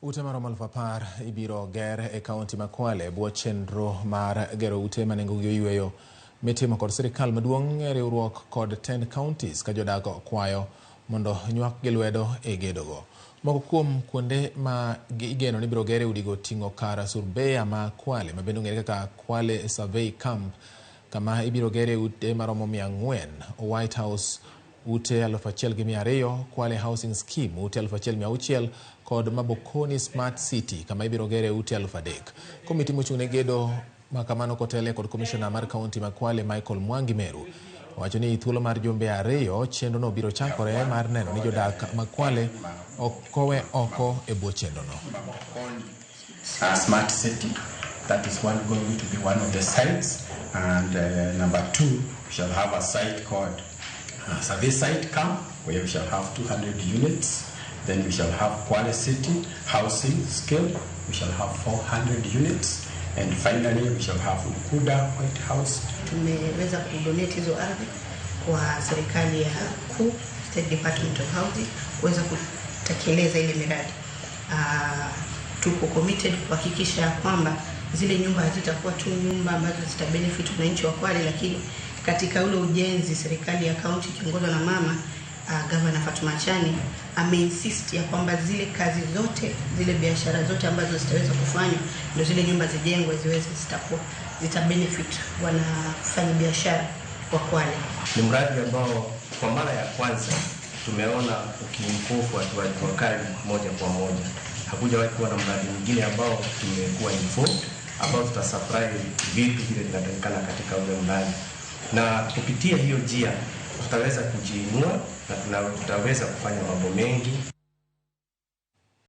Ute maromo alfapar ibiro ger e kaunti ma Kwale bwo chenro mar gero ute manengogi oyueyo mitimo kod sirikal maduong' e riwruok kod 10 counties ka jodak kwayo mondo nywak gi lwedo e gedogo. Moko kuom kuonde ma igeno ni biro gere udigo ting'o kar surveya ma Kwale ma bende ong'ere kaka Kwale Survey Camp, kama ibiro gere ute maromo 400, White House ute 1,200, Kwale Housing Scheme ute 1,600 kod Mabokoni Smart City kama ibiro gere ute 3,000. Komiti mochung'ne gedo makamano kotele kod komishona mar kaunti ma Kwale Michael Mwangi Meru wacho ni thuolo mar jumbe 2 chenro no biro chakore mar neno ni jodak ma Kwale okowe oko e bwo chenro no. Smart City, that is one going to be one of the sites, and number 2 we shall have a site called Survey Site Camp, where we shall have 200 units. Then we shall have Kwale City Housing Scale, we shall have 400 units. And finally we shall have Ukuda White House. Tumeweza kudonate hizo ardhi kwa serikali ya kuu, State Department of Housing, kuweza kutekeleza ile miradi. Tuko committed kuhakikisha kwamba zile nyumba hazitakuwa tu nyumba ambazo zitabenefit wananchi wa Kwale, lakini katika ule ujenzi serikali ya kaunti kiongozwa na mama Governor Fatuma Chani ameinsist ya kwamba zile kazi zote, zile biashara zote ambazo zitaweza kufanywa ndio zile nyumba zijengwe ziweze zitabenefit wanafanya biashara wa Kwale. Ni mradi ambao kwa mara ya kwanza tumeona ukimkofu watu wakali moja kwa moja. Hakujawahi kuwa na mradi mwingine ambao tumekuwa informed ambao tutasupply vitu vile vinatakikana katika ule mradi, na kupitia hiyo njia tutaweza kujiinua na tutaweza kufanya mambo mengi.